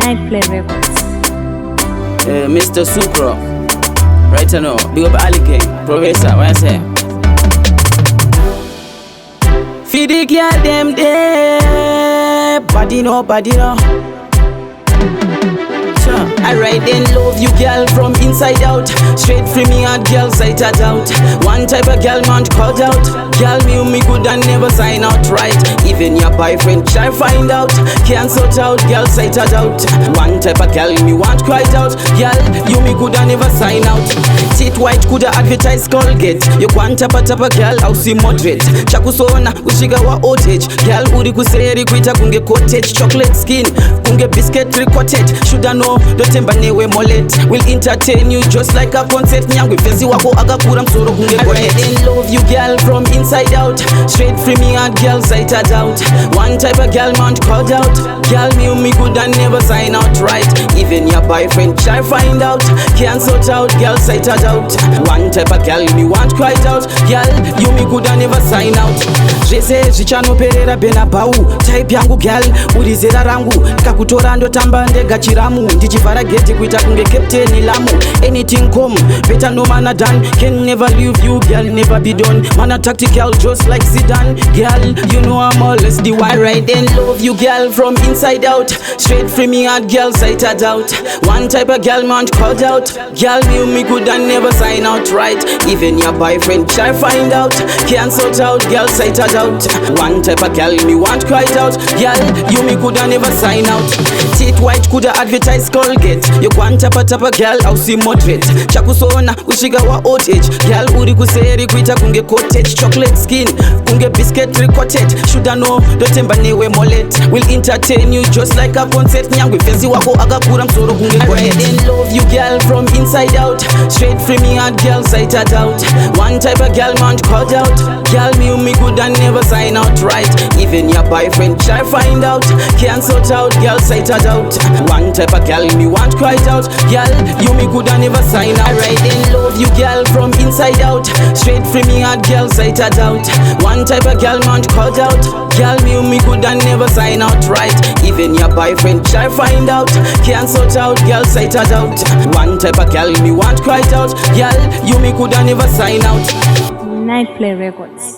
Nightplay Records. Mr. Sucro, right now, big up Allykin, Professor, what I say? Feed the girl them there, body no. Alright then, love you girl from inside out. Straight from me and girl sight out. One type of girl man called out. Girl me good and never sign out right. Even your boyfriend try find out. Can't sort out, girl sight out. One type of girl me want cried out. Girl, you me good and never sign out. Tit white coulda advertise Colgate. You want tapa girl, house moderate. Chakusona, ushigawa outage. Girl, uri kuseri kuita kunge cottage. Chocolate skin, kunge biscuit tricoted. Shoulda know, dotemba newe molet. Will entertain you just like a concert. Nyangwe fezi wako agakura msoro kunge gonet. Then love you girl from inside out. Straight from me and girl sight out. One type of girl man called out. Girl me good and never sign out right. Even your boyfriend try find out. Can't sort out, girl sight out. One type of girl me want cried out. Girl, you me good and never sign out. Jese zichano perera bena bau. Type yangu girl, urizera rangu. Kakutora ndo tamba ndega chiramu. Ndichivara geti kuita kunge captain lamu. Anything come, better no man a done. Can never leave you, girl, never be done. Man a tactical just like Zidane. Girl, you know I'm always the one. Right then, love you girl from inside out. Straight from me and girl sight out. One type of girl man called out. Girl, you me good and never sign out right. Even your boyfriend try find out. Can't sort out, girl sight out. One type of girl me want cried out. Girl, you me good and never sign out. Tit white coulda advertise Colgate. You want tapa girl, house moderate. Chakusona, ushigawa outage. Girl, uri kuseri kuita kunge cottage. Chocolate skin, kunge biscuit tricoted. Shoulda know, dotemba newe molet. Will entertain you just like a concert. Nyangwe fezi wako agakura msoro kunge gonet. Then love you girl from inside out. Straight from me and girl sight out. One type of girl man called out. Girl me good and never sign out right. Even your boyfriend try find out. Can't sort out, girl sight out. One type of girl me want cried out. Girl, you me good and never sign out. Right then, love you girl from inside out. Straight from me and girl sight out. One type of girl man called out. Girl, me good and never sign out right. Even your boyfriend try find out. Can't sort out, girl sight out. One type of girl me want cried out. Girl, you me good and never sign out. Nightplay Records.